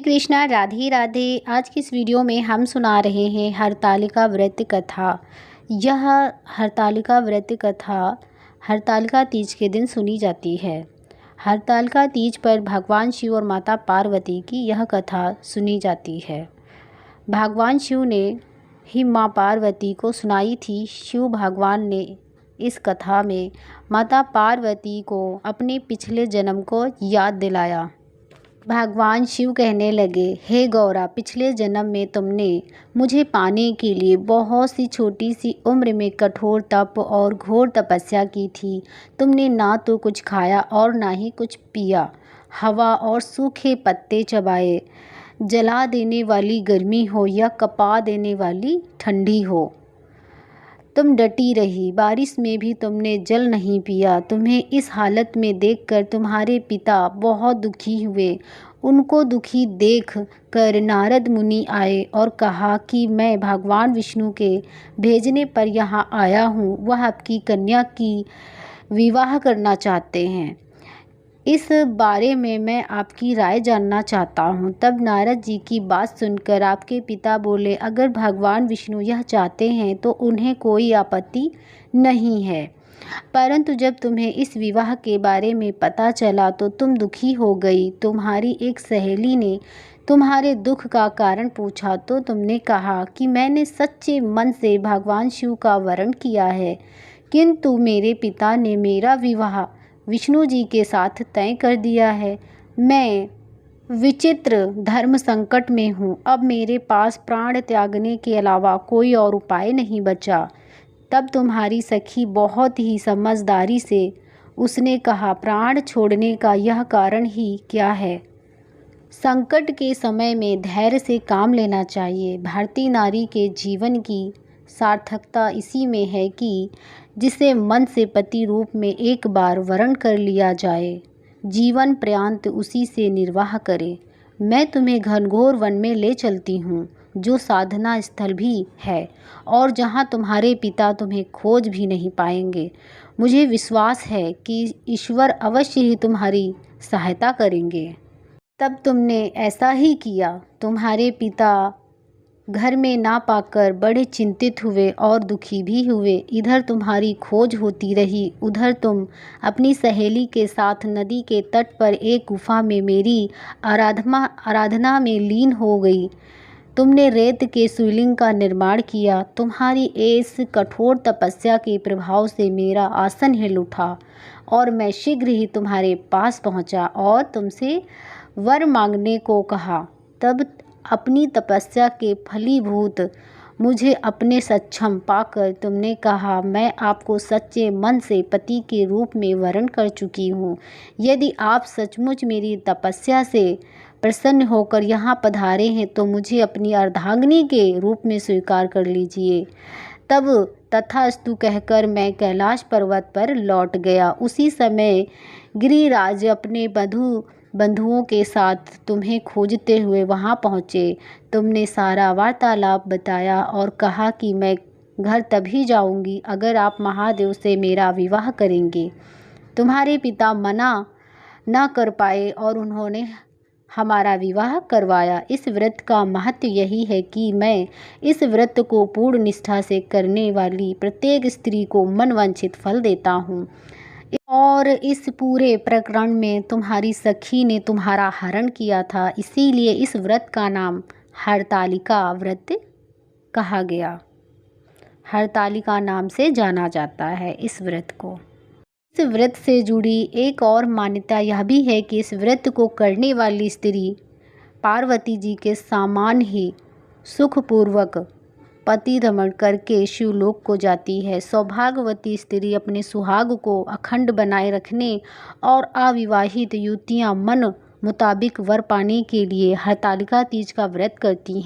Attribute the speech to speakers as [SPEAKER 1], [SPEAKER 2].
[SPEAKER 1] कृष्णा, राधे राधे। आज की इस वीडियो में हम सुना रहे हैं हरतालिका व्रत कथा। यह हरतालिका व्रत कथा हरतालिका तीज के दिन सुनी जाती है। हरतालिका तीज पर भगवान शिव और माता पार्वती की यह कथा सुनी जाती है। भगवान शिव ने ही माँ पार्वती को सुनाई थी। शिव भगवान ने इस कथा में माता पार्वती को अपने पिछले जन्म को याद दिलाया। भगवान शिव कहने लगे, हे गौरा, पिछले जन्म में तुमने मुझे पाने के लिए बहुत सी छोटी सी उम्र में कठोर तप और घोर तपस्या की थी। तुमने ना तो कुछ खाया और ना ही कुछ पिया, हवा और सूखे पत्ते चबाए। जला देने वाली गर्मी हो या कपा देने वाली ठंडी हो, तुम डटी रही। बारिश में भी तुमने जल नहीं पिया। तुम्हें इस हालत में देखकर तुम्हारे पिता बहुत दुखी हुए। उनको दुखी देख कर नारद मुनि आए और कहा कि मैं भगवान विष्णु के भेजने पर यहाँ आया हूँ। वह आपकी कन्या की विवाह करना चाहते हैं। इस बारे में मैं आपकी राय जानना चाहता हूँ। तब नारद जी की बात सुनकर आपके पिता बोले, अगर भगवान विष्णु यह चाहते हैं तो उन्हें कोई आपत्ति नहीं है, परंतु जब तुम्हें इस विवाह के बारे में पता चला तो तुम दुखी हो गई। तुम्हारी एक सहेली ने तुम्हारे दुख का कारण पूछा तो तुमने कहा कि मैंने सच्चे मन से भगवान शिव का वरण किया है, किंतु मेरे पिता ने मेरा विवाह विष्णु जी के साथ तय कर दिया है। मैं विचित्र धर्म संकट में हूँ। अब मेरे पास प्राण त्यागने के अलावा कोई और उपाय नहीं बचा। तब तुम्हारी सखी बहुत ही समझदारी से उसने कहा, प्राण छोड़ने का यह कारण ही क्या है। संकट के समय में धैर्य से काम लेना चाहिए। भारतीय नारी के जीवन की सार्थकता इसी में है कि जिसे मन से पति रूप में एक बार वरण कर लिया जाए, जीवन पर्यंत उसी से निर्वाह करे। मैं तुम्हें घनघोर वन में ले चलती हूँ, जो साधना स्थल भी है और जहाँ तुम्हारे पिता तुम्हें खोज भी नहीं पाएंगे। मुझे विश्वास है कि ईश्वर अवश्य ही तुम्हारी सहायता करेंगे। तब तुमने ऐसा ही किया। तुम्हारे पिता घर में ना पाकर बड़े चिंतित हुए और दुखी भी हुए। इधर तुम्हारी खोज होती रही, उधर तुम अपनी सहेली के साथ नदी के तट पर एक गुफा में मेरी आराधना में लीन हो गई। तुमने रेत के शिवलिंग का निर्माण किया। तुम्हारी इस कठोर तपस्या के प्रभाव से मेरा आसन हिल उठा और मैं शीघ्र ही तुम्हारे पास पहुंचा और तुमसे वर मांगने को कहा। तब अपनी तपस्या के फलीभूत मुझे अपने सक्षम पाकर तुमने कहा, मैं आपको सच्चे मन से पति के रूप में वरण कर चुकी हूँ। यदि आप सचमुच मेरी तपस्या से प्रसन्न होकर यहाँ पधारे हैं तो मुझे अपनी अर्धांगिनी के रूप में स्वीकार कर लीजिए। तब तथास्तु कहकर मैं कैलाश पर्वत पर लौट गया। उसी समय गिरिराज अपने बंधुओं के साथ तुम्हें खोजते हुए वहां पहुँचे। तुमने सारा वार्तालाप बताया और कहा कि मैं घर तभी जाऊंगी अगर आप महादेव से मेरा विवाह करेंगे। तुम्हारे पिता मना न कर पाए और उन्होंने हमारा विवाह करवाया। इस व्रत का महत्व यही है कि मैं इस व्रत को पूर्ण निष्ठा से करने वाली प्रत्येक स्त्री को मनवांछित फल देता हूँ। और इस पूरे प्रकरण में तुम्हारी सखी ने तुम्हारा हरण किया था, इसीलिए इस व्रत का नाम हरतालिका व्रत कहा गया। हरतालिका नाम से जाना जाता है इस व्रत को। इस व्रत से जुड़ी एक और मान्यता यह भी है कि इस व्रत को करने वाली स्त्री पार्वती जी के समान ही सुखपूर्वक पति रमण करके शिवलोक को जाती है। सौभाग्यवती स्त्री अपने सुहाग को अखंड बनाए रखने और अविवाहित युवतियां मन मुताबिक वर पाने के लिए हरतालिका तीज का व्रत करती हैं।